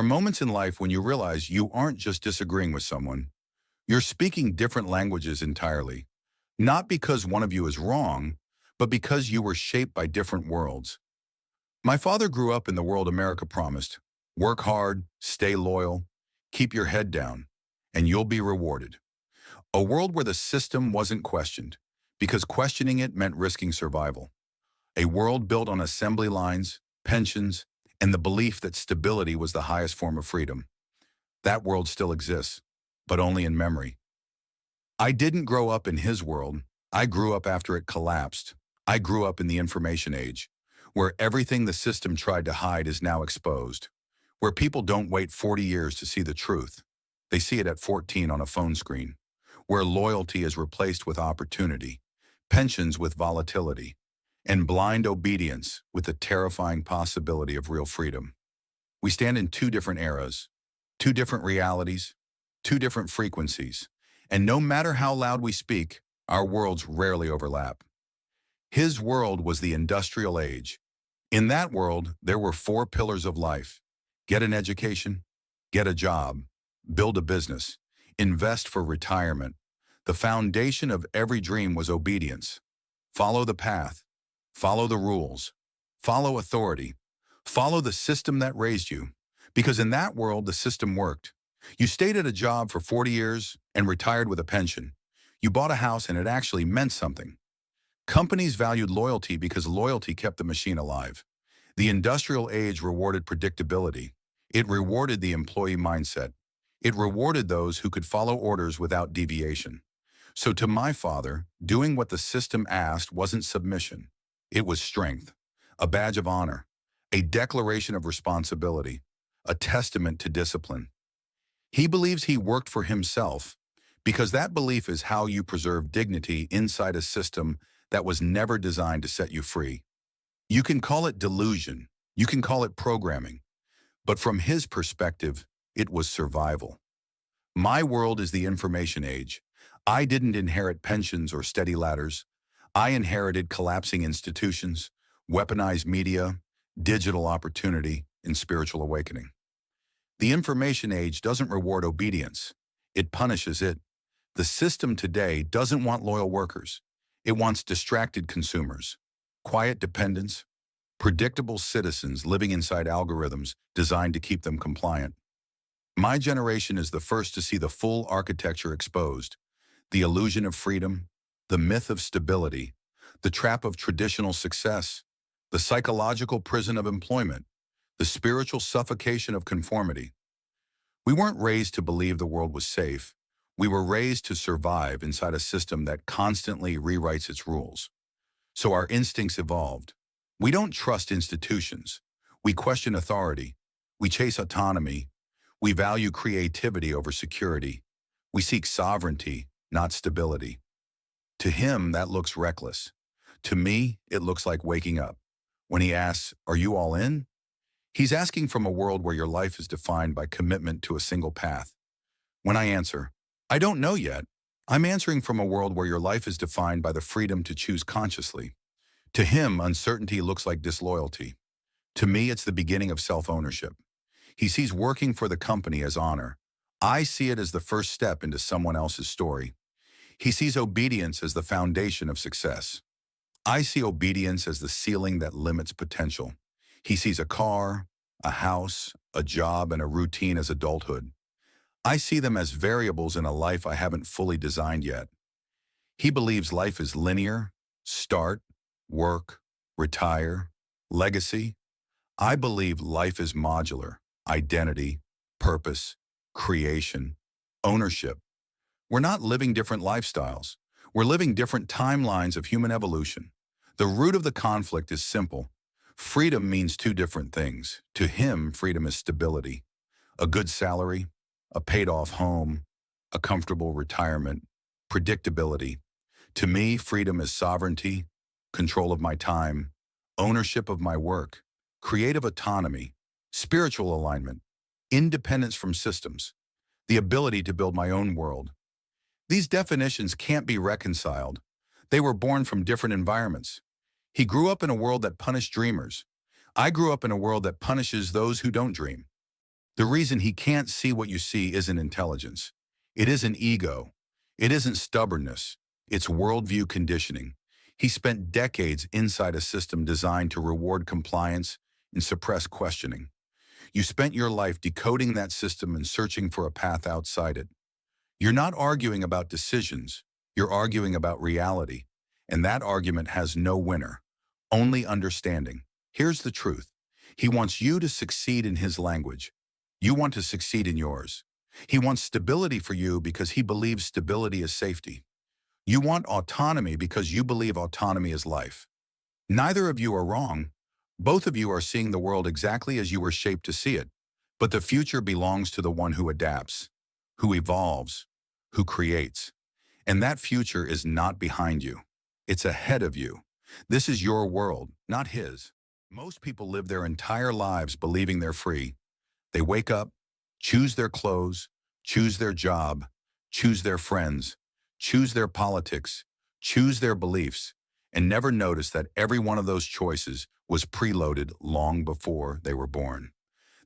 Are moments in life when you realize you aren't just disagreeing with someone, you're speaking different languages entirely. Not because one of you is wrong, but because you were shaped by different worlds. My father grew up in the world America promised. Work hard, stay loyal, keep your head down, and you'll be rewarded. A world where the system wasn't questioned, because questioning it meant risking survival. A world built on assembly lines, pensions, and the belief that stability was the highest form of freedom. That world still exists, but only in memory. I didn't grow up in his world. I grew up after it collapsed. I grew up in the information age, where everything the system tried to hide is now exposed, where people don't wait 40 years to see the truth. They see it at 14 on a phone screen, where loyalty is replaced with opportunity, pensions with volatility, and blind obedience with the terrifying possibility of real freedom. We stand in two different eras, two different realities, two different frequencies, and no matter how loud we speak, our worlds rarely overlap. His world was the industrial age. In that world, there were four pillars of life: get an education, get a job, build a business, invest for retirement. The foundation of every dream was obedience. Follow the path, follow the rules, follow authority, follow the system that raised you. Because in that world, the system worked. You stayed at a job for 40 years and retired with a pension. You bought a house and it actually meant something. Companies valued loyalty because loyalty kept the machine alive. The industrial age rewarded predictability. It rewarded the employee mindset. It rewarded those who could follow orders without deviation. So to my father, doing what the system asked wasn't submission. It was strength, a badge of honor, a declaration of responsibility, a testament to discipline. He believes he worked for himself because that belief is how you preserve dignity inside a system that was never designed to set you free. You can call it delusion, you can call it programming, but from his perspective, it was survival. My world is the information age. I didn't inherit pensions or steady ladders. I inherited collapsing institutions, weaponized media, digital opportunity, and spiritual awakening. The information age doesn't reward obedience. It punishes it. The system today doesn't want loyal workers. It wants distracted consumers, quiet dependents, predictable citizens living inside algorithms designed to keep them compliant. My generation is the first to see the full architecture exposed: the illusion of freedom, the myth of stability, the trap of traditional success, the psychological prison of employment, the spiritual suffocation of conformity. We weren't raised to believe the world was safe. We were raised to survive inside a system that constantly rewrites its rules. So our instincts evolved. We don't trust institutions. We question authority. We chase autonomy. We value creativity over security. We seek sovereignty, not stability. To him, that looks reckless. To me, it looks like waking up. When he asks, "Are you all in?" He's asking from a world where your life is defined by commitment to a single path. When I answer, "I don't know yet," I'm answering from a world where your life is defined by the freedom to choose consciously. To him, uncertainty looks like disloyalty. To me, it's the beginning of self-ownership. He sees working for the company as honor. I see it as the first step into someone else's story. He sees obedience as the foundation of success. I see obedience as the ceiling that limits potential. He sees a car, a house, a job, and a routine as adulthood. I see them as variables in a life I haven't fully designed yet. He believes life is linear: start, work, retire, legacy. I believe life is modular: identity, purpose, creation, ownership. We're not living different lifestyles. We're living different timelines of human evolution. The root of the conflict is simple. Freedom means two different things. To him, freedom is stability: a good salary, a paid-off home, a comfortable retirement, predictability. To me, freedom is sovereignty, control of my time, ownership of my work, creative autonomy, spiritual alignment, independence from systems, the ability to build my own world. These definitions can't be reconciled. They were born from different environments. He grew up in a world that punished dreamers. I grew up in a world that punishes those who don't dream. The reason he can't see what you see isn't intelligence. It isn't ego. It isn't stubbornness. It's worldview conditioning. He spent decades inside a system designed to reward compliance and suppress questioning. You spent your life decoding that system and searching for a path outside it. You're not arguing about decisions. You're arguing about reality. And that argument has no winner, only understanding. Here's the truth. He wants you to succeed in his language. You want to succeed in yours. He wants stability for you because he believes stability is safety. You want autonomy because you believe autonomy is life. Neither of you are wrong. Both of you are seeing the world exactly as you were shaped to see it. But the future belongs to the one who adapts, who evolves, who creates. And that future is not behind you. It's ahead of you. This is your world, not his. Most people live their entire lives believing they're free. They wake up, choose their clothes, choose their job, choose their friends, choose their politics, choose their beliefs, and never notice that every one of those choices was preloaded long before they were born.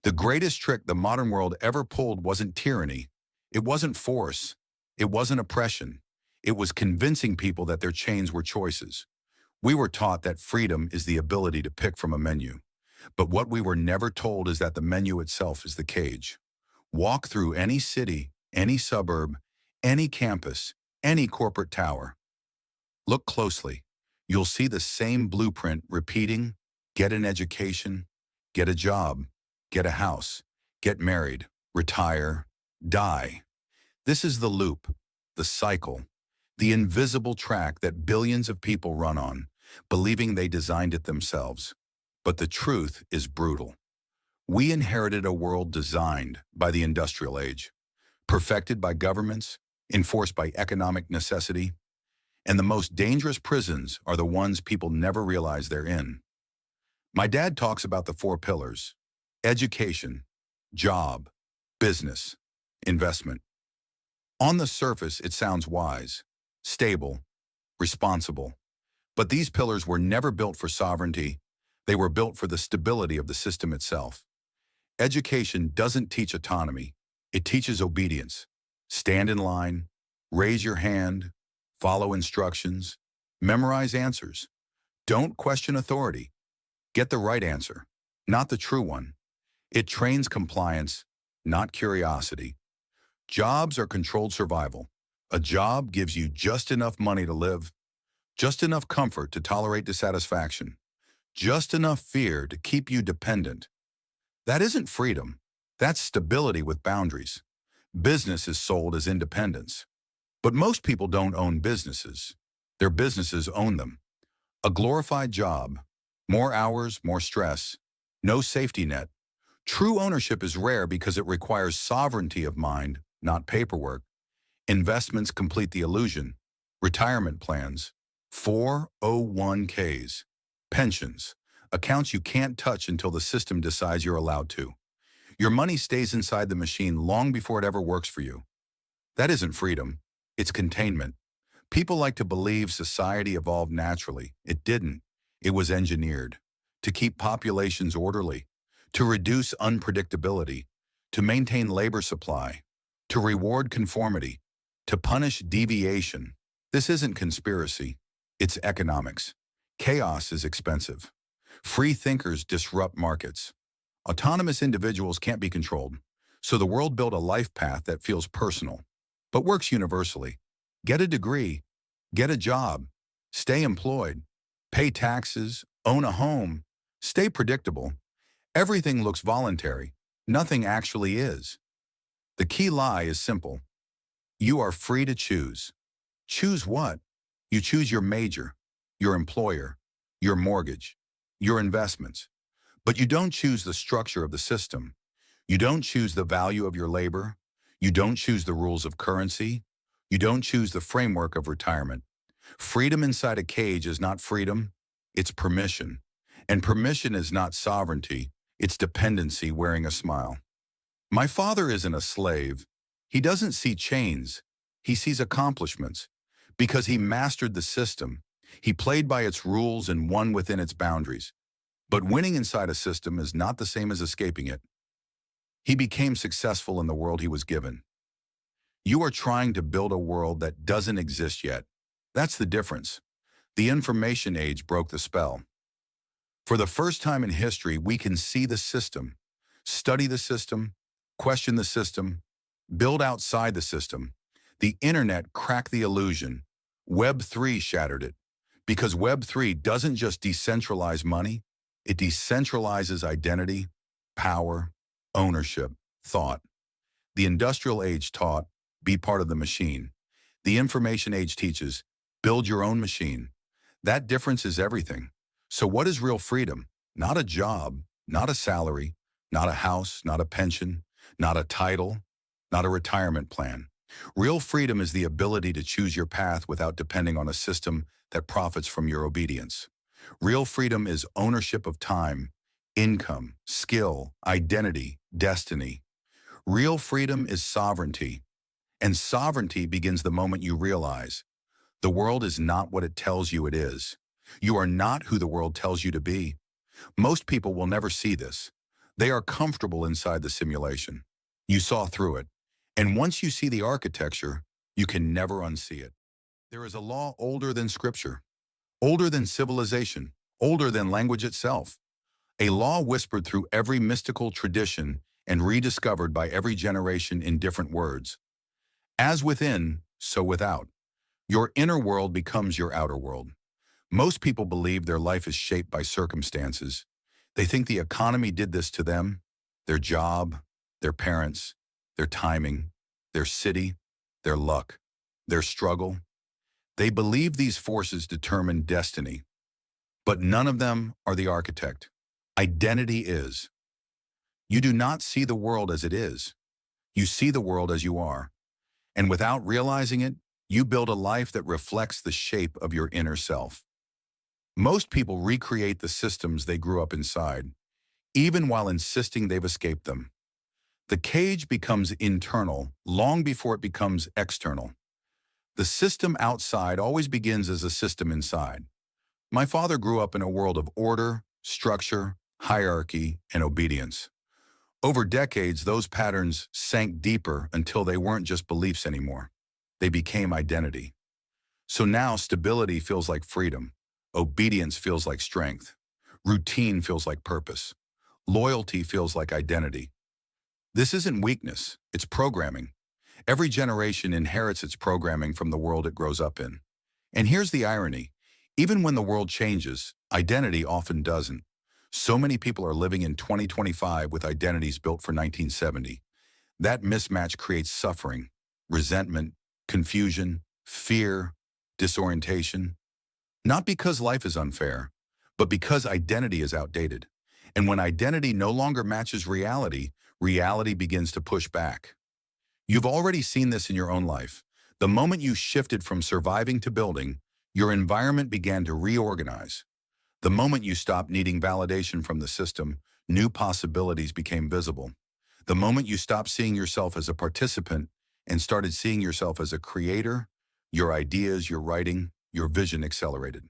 The greatest trick the modern world ever pulled wasn't tyranny. It wasn't force. It wasn't oppression. It was convincing people that their chains were choices. We were taught that freedom is the ability to pick from a menu. But what we were never told is that the menu itself is the cage. Walk through any city, any suburb, any campus, any corporate tower. Look closely. You'll see the same blueprint repeating: get an education, get a job, get a house, get married, retire, die. This is the loop, the cycle, the invisible track that billions of people run on, believing they designed it themselves. But the truth is brutal. We inherited a world designed by the industrial age, perfected by governments, enforced by economic necessity, and the most dangerous prisons are the ones people never realize they're in. My dad talks about the four pillars: education, job, business, investment. On the surface, it sounds wise, stable, responsible. But these pillars were never built for sovereignty. They were built for the stability of the system itself. Education doesn't teach autonomy. It teaches obedience. Stand in line, raise your hand, follow instructions, memorize answers. Don't question authority. Get the right answer, not the true one. It trains compliance, not curiosity. Jobs are controlled survival. A job gives you just enough money to live, just enough comfort to tolerate dissatisfaction, just enough fear to keep you dependent. That isn't freedom. That's stability with boundaries. Business is sold as independence. But most people don't own businesses. Their businesses own them. A glorified job, more hours, more stress, no safety net. True ownership is rare because it requires sovereignty of mind, not paperwork. Investments complete the illusion. Retirement plans, 401ks, pensions, accounts you can't touch until the system decides you're allowed to. Your money stays inside the machine long before it ever works for you. That isn't freedom. It's containment. People like to believe society evolved naturally. It didn't. It was engineered to keep populations orderly, to reduce unpredictability, to maintain labor supply, to reward conformity, to punish deviation. This isn't conspiracy. It's economics. Chaos is expensive. Free thinkers disrupt markets. Autonomous individuals can't be controlled. So the world built a life path that feels personal, but works universally. Get a degree, get a job, stay employed, pay taxes, own a home, stay predictable. Everything looks voluntary. Nothing actually is. The key lie is simple. You are free to choose. Choose what? You choose your major, your employer, your mortgage, your investments. But you don't choose the structure of the system. You don't choose the value of your labor. You don't choose the rules of currency. You don't choose the framework of retirement. Freedom inside a cage is not freedom, it's permission. And permission is not sovereignty, it's dependency wearing a smile. My father isn't a slave. He doesn't see chains. He sees accomplishments. Because he mastered the system. He played by its rules and won within its boundaries. But winning inside a system is not the same as escaping it. He became successful in the world he was given. You are trying to build a world that doesn't exist yet. That's the difference. The information age broke the spell. For the first time in history, we can see the system, study the system, question the system, build outside the system. The internet cracked the illusion. Web3 shattered it. Because Web3 doesn't just decentralize money, it decentralizes identity, power, ownership, thought. The industrial age taught, be part of the machine. The information age teaches, build your own machine. That difference is everything. So what is real freedom? Not a job, not a salary, not a house, not a pension, not a title, not a retirement plan. Real freedom is the ability to choose your path without depending on a system that profits from your obedience. Real freedom is ownership of time, income, skill, identity, destiny. Real freedom is sovereignty. And sovereignty begins the moment you realize the world is not what it tells you it is. You are not who the world tells you to be. Most people will never see this. They are comfortable inside the simulation. You saw through it. And once you see the architecture, you can never unsee it. There is a law older than scripture, older than civilization, older than language itself. A law whispered through every mystical tradition and rediscovered by every generation in different words. As within, so without. Your inner world becomes your outer world. Most people believe their life is shaped by circumstances. They think the economy did this to them, their job, their parents, their timing, their city, their luck, their struggle. They believe these forces determine destiny. But none of them are the architect. Identity is. You do not see the world as it is. You see the world as you are. And without realizing it, you build a life that reflects the shape of your inner self. Most people recreate the systems they grew up inside, even while insisting they've escaped them. The cage becomes internal long before it becomes external. The system outside always begins as a system inside. My father grew up in a world of order, structure, hierarchy, and obedience. Over decades, those patterns sank deeper until they weren't just beliefs anymore. They became identity. So now stability feels like freedom. Obedience feels like strength. Routine feels like purpose. Loyalty feels like identity. This isn't weakness, it's programming. Every generation inherits its programming from the world it grows up in. And here's the irony. Even when the world changes, identity often doesn't. So many people are living in 2025 with identities built for 1970. That mismatch creates suffering, resentment, confusion, fear, disorientation. Not because life is unfair, but because identity is outdated. And when identity no longer matches reality, reality begins to push back. You've already seen this in your own life. The moment you shifted from surviving to building, your environment began to reorganize. The moment you stopped needing validation from the system, new possibilities became visible. The moment you stopped seeing yourself as a participant and started seeing yourself as a creator, your ideas, your writing, your vision accelerated.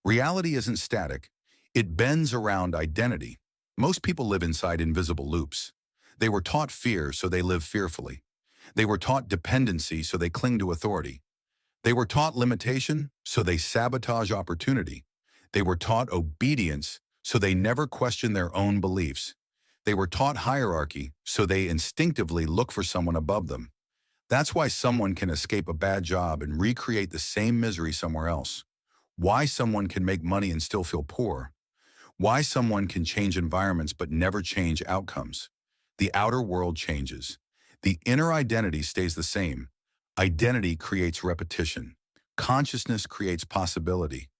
Reality isn't static. It bends around identity. Most people live inside invisible loops. They were taught fear, so they live fearfully. They were taught dependency, so they cling to authority. They were taught limitation, so they sabotage opportunity. They were taught obedience, so they never question their own beliefs. They were taught hierarchy, so they instinctively look for someone above them. That's why someone can escape a bad job and recreate the same misery somewhere else. Why someone can make money and still feel poor. Why someone can change environments but never change outcomes. The outer world changes. The inner identity stays the same. Identity creates repetition. Consciousness creates possibility.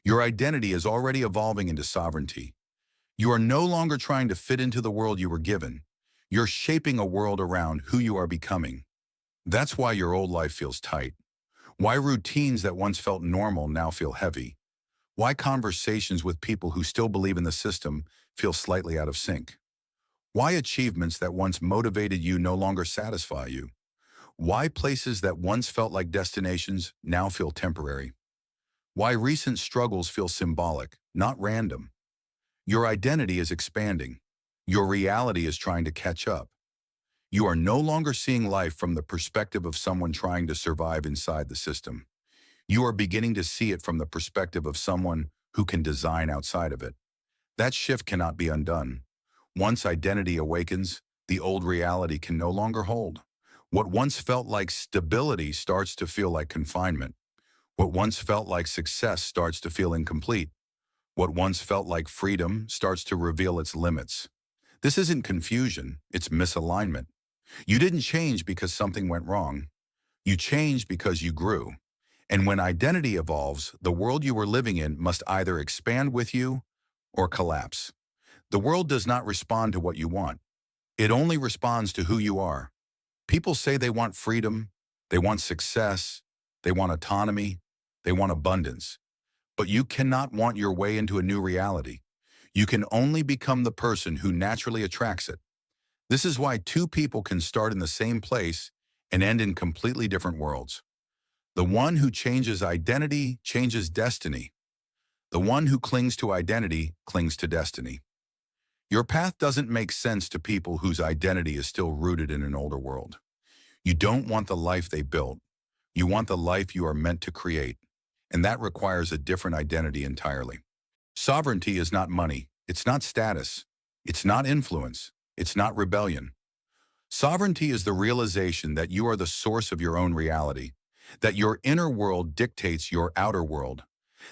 Your identity is already evolving into sovereignty. You are no longer trying to fit into the world you were given. You're shaping a world around who you are becoming. That's why your old life feels tight. Why routines that once felt normal now feel heavy. Why conversations with people who still believe in the system feel slightly out of sync. Why achievements that once motivated you no longer satisfy you. Why places that once felt like destinations now feel temporary. Why recent struggles feel symbolic, not random. Your identity is expanding. Your reality is trying to catch up. You are no longer seeing life from the perspective of someone trying to survive inside the system. You are beginning to see it from the perspective of someone who can design outside of it. That shift cannot be undone. Once identity awakens, the old reality can no longer hold. What once felt like stability starts to feel like confinement. What once felt like success starts to feel incomplete. What once felt like freedom starts to reveal its limits. This isn't confusion, it's misalignment. You didn't change because something went wrong. You changed because you grew. And when identity evolves, the world you are living in must either expand with you or collapse. The world does not respond to what you want. It only responds to who you are. People say they want freedom, they want success, they want autonomy, they want abundance. But you cannot want your way into a new reality. You can only become the person who naturally attracts it. This is why two people can start in the same place and end in completely different worlds. The one who changes identity changes destiny. The one who clings to identity clings to destiny. Your path doesn't make sense to people whose identity is still rooted in an older world. You don't want the life they built. You want the life you are meant to create. And that requires a different identity entirely. Sovereignty is not money. It's not status. It's not influence. It's not rebellion. Sovereignty is the realization that you are the source of your own reality, that your inner world dictates your outer world,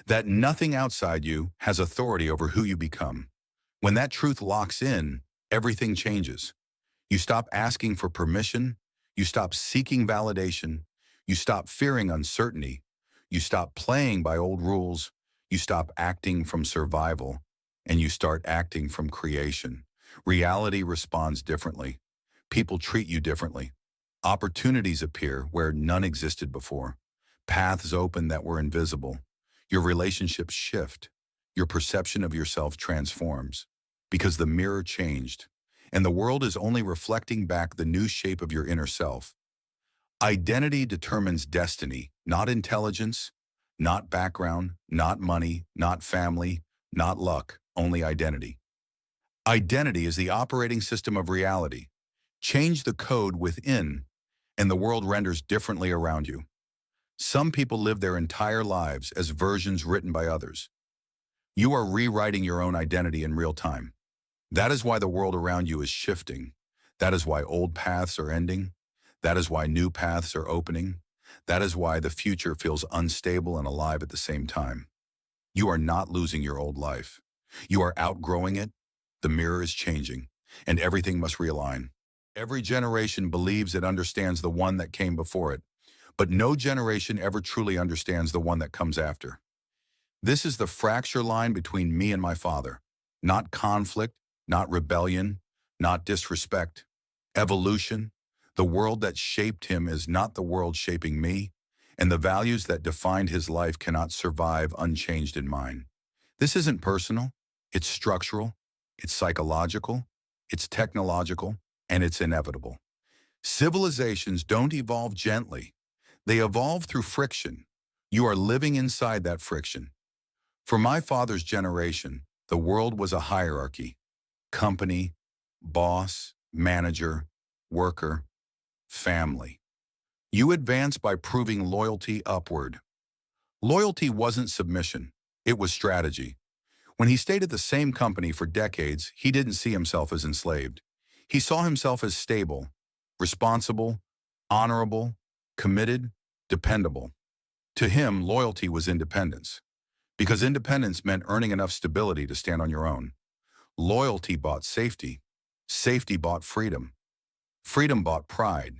that nothing outside you has authority over who you become. When that truth locks in, everything changes. You stop asking for permission, you stop seeking validation, you stop fearing uncertainty, you stop playing by old rules, you stop acting from survival, and you start acting from creation. Reality responds differently. People treat you differently. Opportunities appear where none existed before. Paths open that were invisible. Your relationships shift. Your perception of yourself transforms. Because the mirror changed, and the world is only reflecting back the new shape of your inner self. Identity determines destiny, not intelligence, not background, not money, not family, not luck, only identity. Identity is the operating system of reality. Change the code within, and the world renders differently around you. Some people live their entire lives as versions written by others. You are rewriting your own identity in real time. That is why the world around you is shifting. That is why old paths are ending. That is why new paths are opening. That is why the future feels unstable and alive at the same time. You are not losing your old life. You are outgrowing it. The mirror is changing, and everything must realign. Every generation believes it understands the one that came before it, but no generation ever truly understands the one that comes after. This is the fracture line between me and my father. Not conflict, not rebellion, not disrespect. Evolution. The world that shaped him is not the world shaping me, and the values that defined his life cannot survive unchanged in mine. This isn't personal, it's structural, it's psychological, it's technological, and it's inevitable. Civilizations don't evolve gently. They evolve through friction. You are living inside that friction. For my father's generation, the world was a hierarchy. Company, boss, manager, worker, family. You advance by proving loyalty upward. Loyalty wasn't submission. It was strategy. When he stayed at the same company for decades, he didn't see himself as enslaved. He saw himself as stable, responsible, honorable, committed, dependable. To him, loyalty was independence, because independence meant earning enough stability to stand on your own. Loyalty bought safety. Safety bought freedom. Freedom bought pride.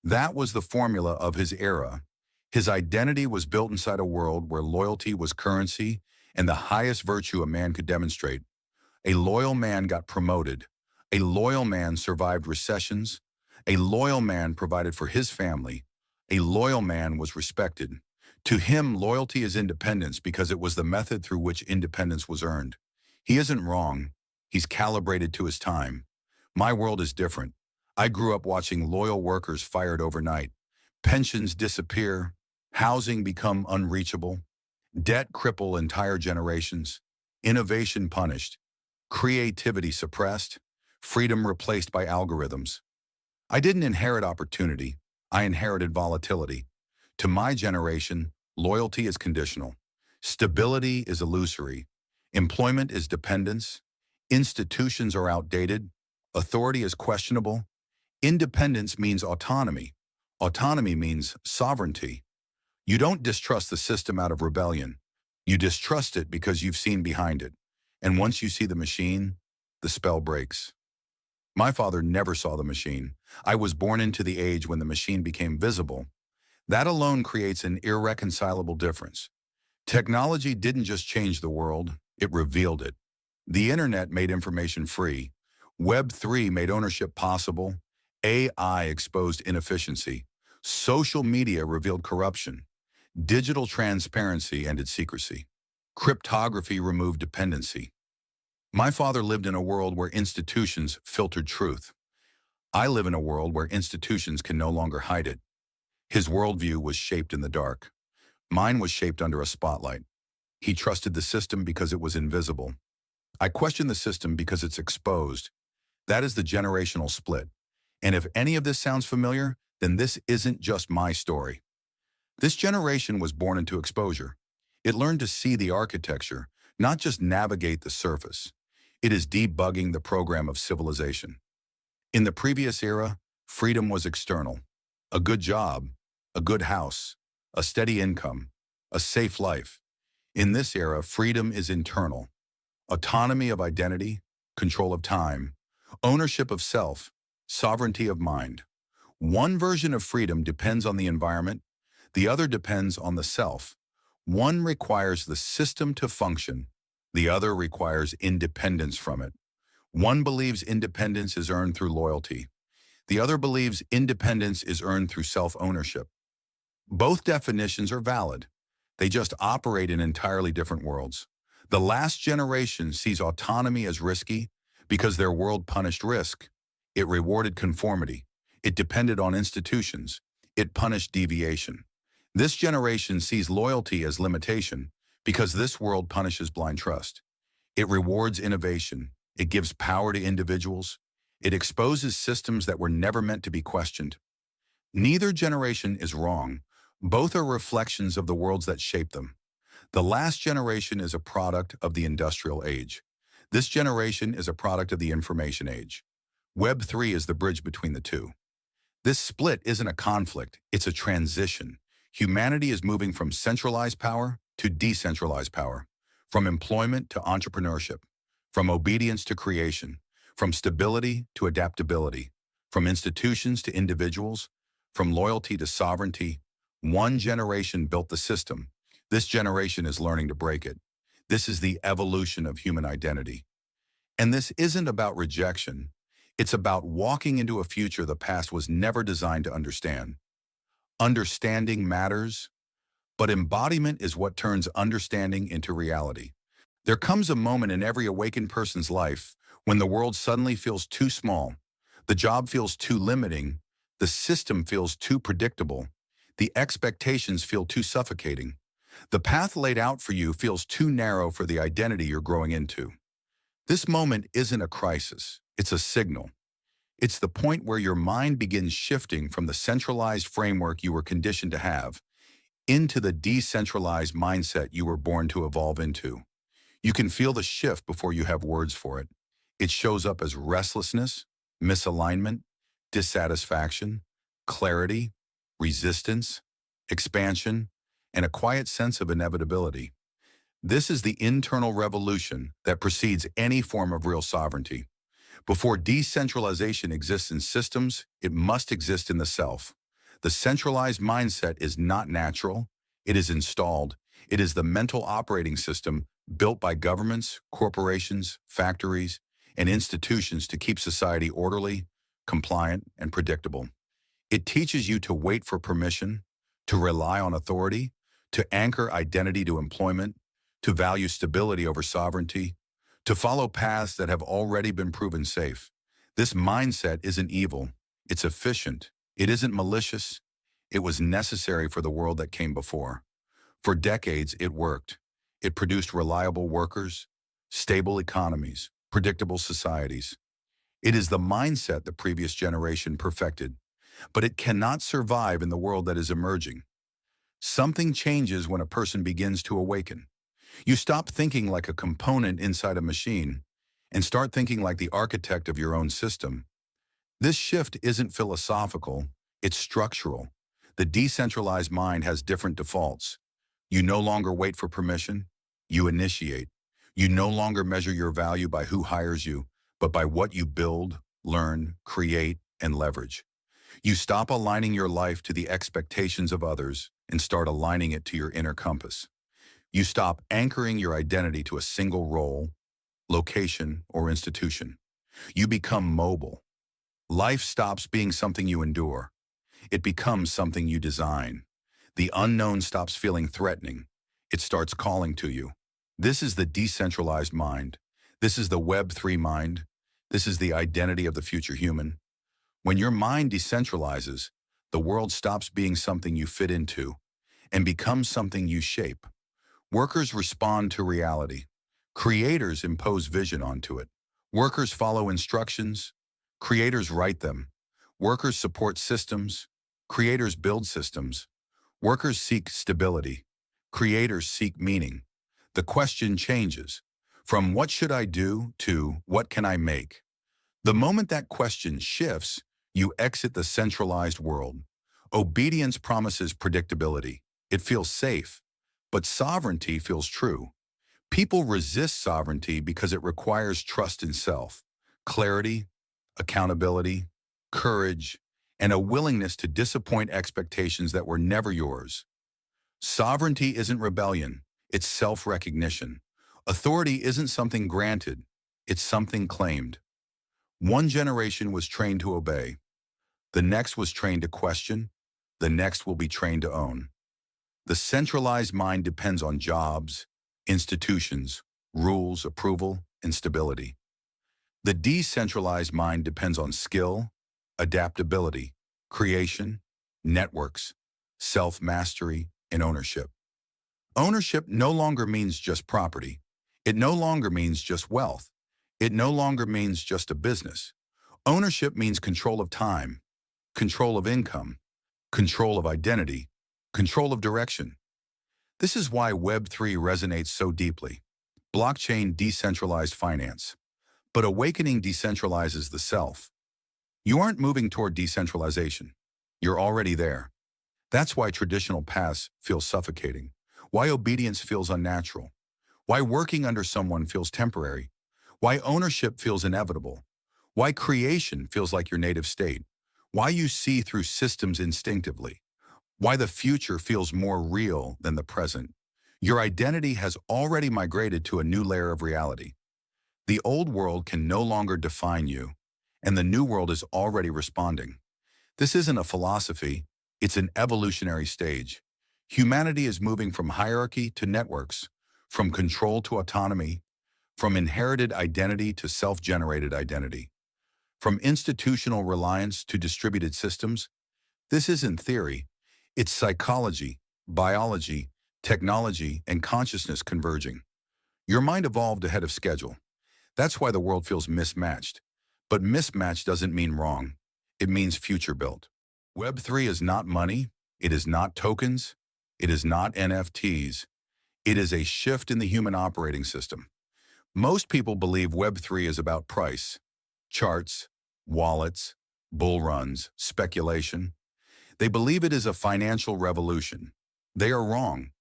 That was the formula of his era. His identity was built inside a world where loyalty was currency and the highest virtue a man could demonstrate. A loyal man got promoted. A loyal man survived recessions. A loyal man provided for his family. A loyal man was respected. To him, loyalty is independence because it was the method through which independence was earned. He isn't wrong. He's calibrated to his time. My world is different. I grew up watching loyal workers fired overnight, pensions disappear, housing become unreachable, debt cripple entire generations, innovation punished, creativity suppressed, freedom replaced by algorithms. I didn't inherit opportunity. I inherited volatility. To my generation, loyalty is conditional. Stability is illusory. Employment is dependence. Institutions are outdated. Authority is questionable. Independence means autonomy. Autonomy means sovereignty. You don't distrust the system out of rebellion. You distrust it because you've seen behind it. And once you see the machine, the spell breaks. My father never saw the machine. I was born into the age when the machine became visible. That alone creates an irreconcilable difference. Technology didn't just change the world, it revealed it. The internet made information free. Web3 made ownership possible. AI exposed inefficiency. Social media revealed corruption. Digital transparency ended secrecy. Cryptography removed dependency. My father lived in a world where institutions filtered truth. I live in a world where institutions can no longer hide it. His worldview was shaped in the dark. Mine was shaped under a spotlight. He trusted the system because it was invisible. I question the system because it's exposed. That is the generational split. And if any of this sounds familiar, then this isn't just my story. This generation was born into exposure. It learned to see the architecture, not just navigate the surface. It is debugging the program of civilization. In the previous era, freedom was external. A good job, a good house, a steady income, a safe life. In this era, freedom is internal. Autonomy of identity, control of time, ownership of self, sovereignty of mind. One version of freedom depends on the environment, the other depends on the self. One requires the system to function, the other requires independence from it. One believes independence is earned through loyalty. The other believes independence is earned through self-ownership. Both definitions are valid. They just operate in entirely different worlds. The last generation sees autonomy as risky because their world punished risk. It rewarded conformity. It depended on institutions. It punished deviation. This generation sees loyalty as limitation because this world punishes blind trust. It rewards innovation. It gives power to individuals. It exposes systems that were never meant to be questioned. Neither generation is wrong. Both are reflections of the worlds that shape them. The last generation is a product of the industrial age. This generation is a product of the information age. Web3 is the bridge between the two. This split isn't a conflict, it's a transition. Humanity is moving from centralized power to decentralized power, from employment to entrepreneurship, from obedience to creation, from stability to adaptability, from institutions to individuals, from loyalty to sovereignty. One generation built the system. This generation is learning to break it. This is the evolution of human identity. And this isn't about rejection. It's about walking into a future the past was never designed to understand. Understanding matters, but embodiment is what turns understanding into reality. There comes a moment in every awakened person's life when the world suddenly feels too small, the job feels too limiting, the system feels too predictable, the expectations feel too suffocating. The path laid out for you feels too narrow for the identity you're growing into. This moment isn't a crisis, it's a signal. It's the point where your mind begins shifting from the centralized framework you were conditioned to have into the decentralized mindset you were born to evolve into. You can feel the shift before you have words for it. It shows up as restlessness, misalignment, dissatisfaction, clarity, resistance, expansion, and a quiet sense of inevitability. This is the internal revolution that precedes any form of real sovereignty. Before decentralization exists in systems, it must exist in the self. The centralized mindset is not natural, it is installed. It is the mental operating system built by governments, corporations, factories, and institutions to keep society orderly, compliant, and predictable. It teaches you to wait for permission, to rely on authority, to anchor identity to employment, to value stability over sovereignty, to follow paths that have already been proven safe. This mindset isn't evil, it's efficient. It isn't malicious. It was necessary for the world that came before. For decades, it worked. It produced reliable workers, stable economies, predictable societies. It is the mindset the previous generation perfected, but it cannot survive in the world that is emerging. Something changes when a person begins to awaken. You stop thinking like a component inside a machine and start thinking like the architect of your own system. This shift isn't philosophical, it's structural. The decentralized mind has different defaults. You no longer wait for permission, you initiate. You no longer measure your value by who hires you, but by what you build, learn, create, and leverage. You stop aligning your life to the expectations of others and start aligning it to your inner compass. You stop anchoring your identity to a single role, location, or institution. You become mobile. Life stops being something you endure. It becomes something you design. The unknown stops feeling threatening. It starts calling to you. This is the decentralized mind. This is the Web3 mind. This is the identity of the future human. When your mind decentralizes, the world stops being something you fit into and becomes something you shape. Workers respond to reality. Creators impose vision onto it. Workers follow instructions. Creators write them. Workers support systems. Creators build systems. Workers seek stability. Creators seek meaning. The question changes from what should I do to what can I make? The moment that question shifts, you exit the centralized world. Obedience promises predictability. It feels safe, but sovereignty feels true. People resist sovereignty because it requires trust in self, clarity, accountability, courage, and a willingness to disappoint expectations that were never yours. Sovereignty isn't rebellion, it's self-recognition. Authority isn't something granted, it's something claimed. One generation was trained to obey. The next was trained to question. The next will be trained to own. The centralized mind depends on jobs, institutions, rules, approval, and stability. The decentralized mind depends on skill, adaptability, creation, networks, self-mastery, and ownership. Ownership no longer means just property. It no longer means just wealth. It no longer means just a business. Ownership means control of time, control of income, control of identity, control of direction. This is why Web3 resonates so deeply. Blockchain decentralized finance. But awakening decentralizes the self. You aren't moving toward decentralization. You're already there. That's why traditional paths feel suffocating, why obedience feels unnatural, why working under someone feels temporary, why ownership feels inevitable, why creation feels like your native state, why you see through systems instinctively, why the future feels more real than the present. Your identity has already migrated to a new layer of reality. The old world can no longer define you, and the new world is already responding. This isn't a philosophy, it's an evolutionary stage. Humanity is moving from hierarchy to networks, from control to autonomy, from inherited identity to self-generated identity, from institutional reliance to distributed systems. This isn't theory, it's psychology, biology, technology, and consciousness converging. Your mind evolved ahead of schedule. That's why the world feels mismatched. But mismatch doesn't mean wrong. It means future built. Web3 is not money. It is not tokens. It is not NFTs. It is a shift in the human operating system. Most people believe Web3 is about price, charts, wallets, bull runs, speculation. They believe it is a financial revolution. They are wrong.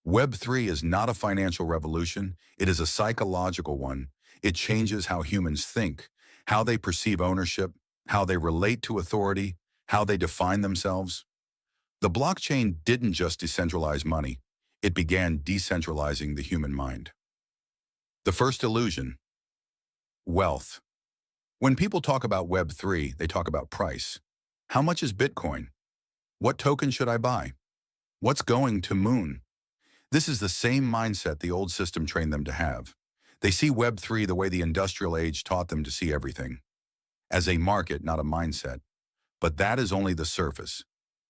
Web3 is not a financial revolution. It is a psychological one. It changes how humans think, how they perceive ownership, how they relate to authority, how they define themselves. The blockchain didn't just decentralize money. It began decentralizing the human mind. The first illusion, wealth. When people talk about Web3, they talk about price. How much is Bitcoin? What token should I buy? What's going to moon? This is the same mindset the old system trained them to have. They see Web3 the way the industrial age taught them to see everything, as a market, not a mindset. But that is only the surface.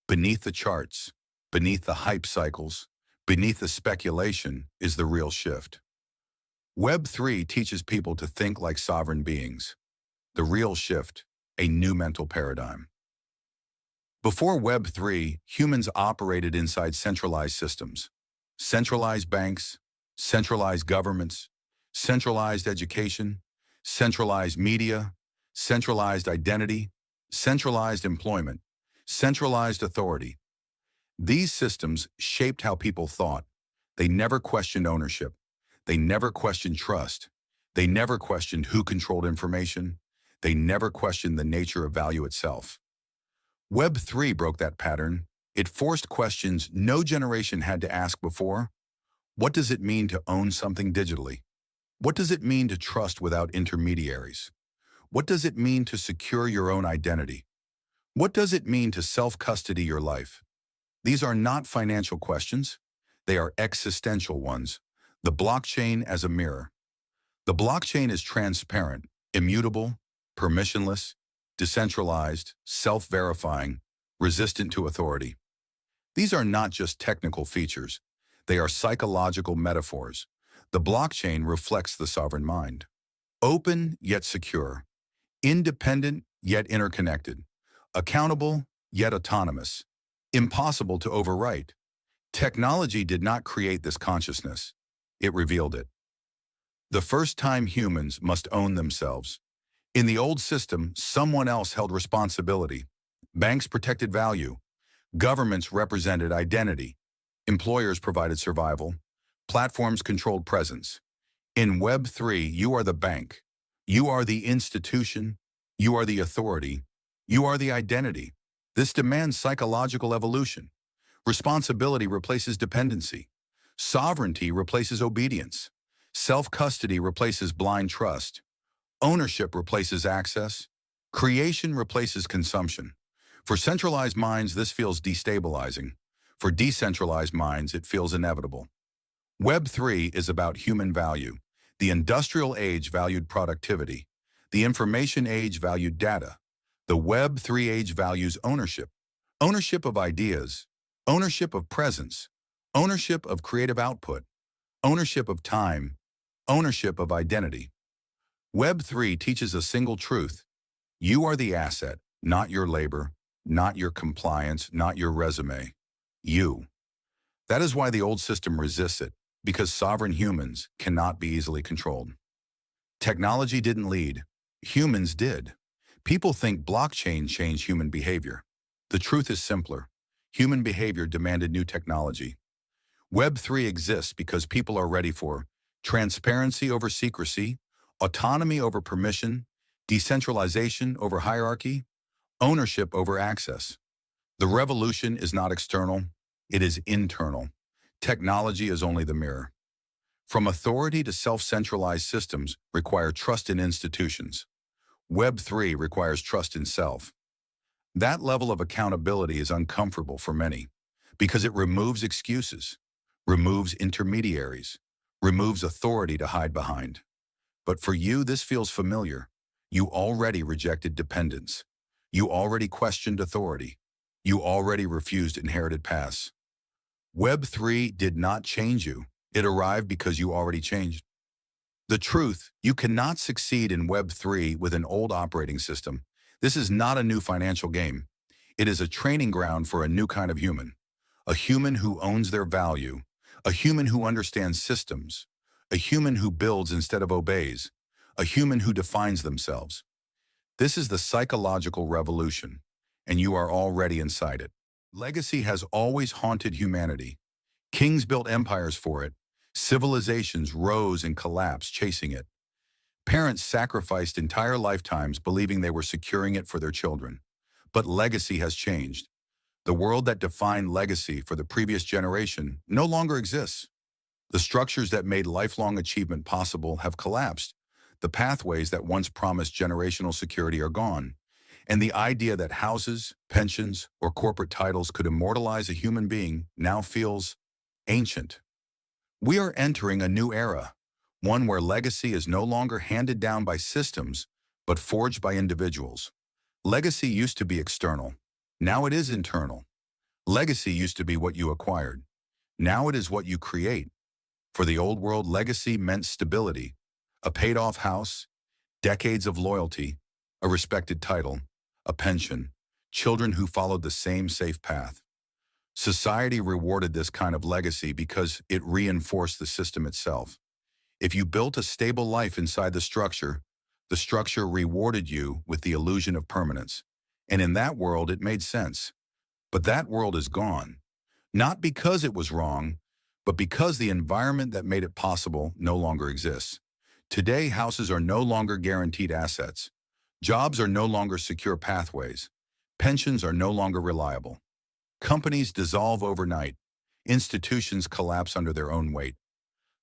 Beneath the charts, beneath the hype cycles, beneath the speculation is the real shift. Web3 teaches people to think like sovereign beings. The real shift, a new mental paradigm. Before Web 3, humans operated inside centralized systems. Centralized banks, centralized governments, centralized education, centralized media, centralized identity, centralized employment, centralized authority. These systems shaped how people thought. They never questioned ownership. They never questioned trust. They never questioned who controlled information. They never questioned the nature of value itself. Web 3 broke that pattern. It forced questions no generation had to ask before. What does it mean to own something digitally? What does it mean to trust without intermediaries? What does it mean to secure your own identity? What does it mean to self-custody your life? These are not financial questions. They are existential ones. The blockchain as a mirror. The blockchain is transparent, immutable, permissionless, decentralized, self-verifying, resistant to authority. These are not just technical features. They are psychological metaphors. The blockchain reflects the sovereign mind. Open yet secure. Independent yet interconnected. Accountable yet autonomous. Impossible to overwrite. Technology did not create this consciousness. It revealed it. The first time humans must own themselves. In the old system, someone else held responsibility. Banks protected value. Governments represented identity. Employers provided survival. Platforms controlled presence. In Web 3, you are the bank. You are the institution. You are the authority. You are the identity. This demands psychological evolution. Responsibility replaces dependency. Sovereignty replaces obedience. Self-custody replaces blind trust. Ownership replaces access. Creation replaces consumption. For centralized minds, this feels destabilizing. For decentralized minds, it feels inevitable. Web 3 is about human value. The industrial age valued productivity. The information age valued data. The Web 3 age values ownership. Ownership of ideas. Ownership of presence. Ownership of creative output. Ownership of time. Ownership of identity. Web 3 teaches a single truth. You are the asset, not your labor, not your compliance, not your resume. You. That is why the old system resists it, because sovereign humans cannot be easily controlled. Technology didn't lead. Humans did. People think blockchain changed human behavior. The truth is simpler. Human behavior demanded new technology. Web 3 exists because people are ready for transparency over secrecy, autonomy over permission, decentralization over hierarchy, ownership over access. The revolution is not external, it is internal. Technology is only the mirror. From authority to self-centralized systems require trust in institutions. Web 3 requires trust in self. That level of accountability is uncomfortable for many because it removes excuses, removes intermediaries, removes authority to hide behind. But for you, this feels familiar. You already rejected dependence. You already questioned authority. You already refused inherited paths. Web 3 did not change you. It arrived because you already changed. The truth, you cannot succeed in Web 3 with an old operating system. This is not a new financial game. It is a training ground for a new kind of human. A human who owns their value. A human who understands systems. A human who builds instead of obeys. A human who defines themselves. This is the psychological revolution, and you are already inside it. Legacy has always haunted humanity. Kings built empires for it. Civilizations rose and collapsed chasing it. Parents sacrificed entire lifetimes believing they were securing it for their children. But legacy has changed. The world that defined legacy for the previous generation no longer exists. The structures that made lifelong achievement possible have collapsed. The pathways that once promised generational security are gone. And the idea that houses, pensions, or corporate titles could immortalize a human being now feels ancient. We are entering a new era, one where legacy is no longer handed down by systems, but forged by individuals. Legacy used to be external. Now it is internal. Legacy used to be what you acquired. Now it is what you create. For the old world, legacy meant stability, a paid-off house, decades of loyalty, a respected title, a pension, children who followed the same safe path. Society rewarded this kind of legacy because it reinforced the system itself. If you built a stable life inside the structure rewarded you with the illusion of permanence. And in that world, it made sense. But that world is gone. Not because it was wrong, but because the environment that made it possible no longer exists. Today, houses are no longer guaranteed assets. Jobs are no longer secure pathways. Pensions are no longer reliable. Companies dissolve overnight. Institutions collapse under their own weight.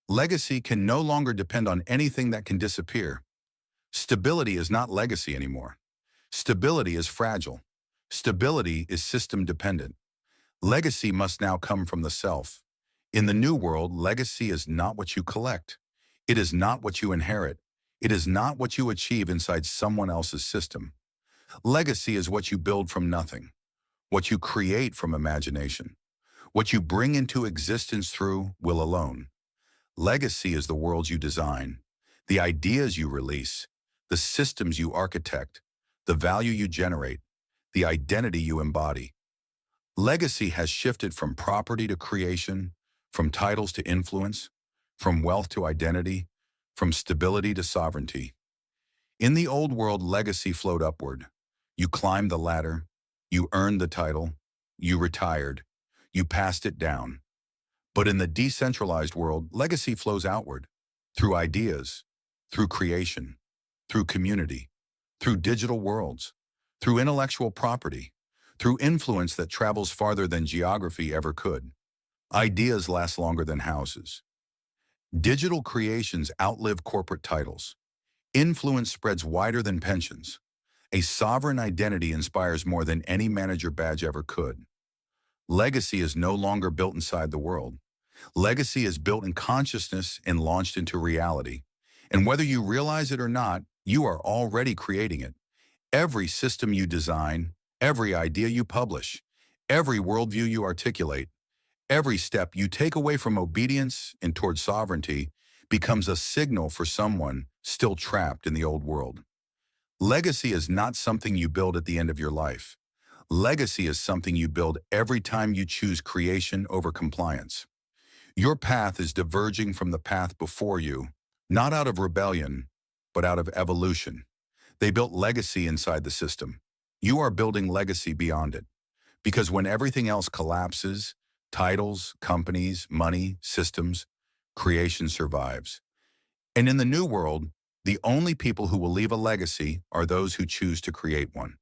Legacy can no longer depend on anything that can disappear. Stability is not legacy anymore. Stability is fragile. Stability is system dependent. Legacy must now come from the self. In the new world, legacy is not what you collect. It is not what you inherit. It is not what you achieve inside someone else's system. Legacy is what you build from nothing, what you create from imagination, what you bring into existence through will alone. Legacy is the world you design, the ideas you release, the systems you architect, the value you generate, the identity you embody. Legacy has shifted from property to creation, from titles to influence, from wealth to identity, from stability to sovereignty. In the old world, legacy flowed upward. You climbed the ladder, you earned the title, you retired, you passed it down. But in the decentralized world, legacy flows outward, through ideas, through creation, through community, through digital worlds, through intellectual property, through influence that travels farther than geography ever could. Ideas last longer than houses. Digital creations outlive corporate titles. Influence spreads wider than pensions. A sovereign identity inspires more than any manager badge ever could. Legacy is no longer built inside the world. Legacy is built in consciousness and launched into reality. And whether you realize it or not, you are already creating it. Every system you design, every idea you publish, every worldview you articulate, every step you take away from obedience and toward sovereignty becomes a signal for someone still trapped in the old world. Legacy is not something you build at the end of your life. Legacy is something you build every time you choose creation over compliance. Your path is diverging from the path before you, not out of rebellion, but out of evolution. They built legacy inside the system. You are building legacy beyond it. Because when everything else collapses, titles, companies, money, systems, creation survives. And in the new world, the only people who will leave a legacy are those who choose to create one.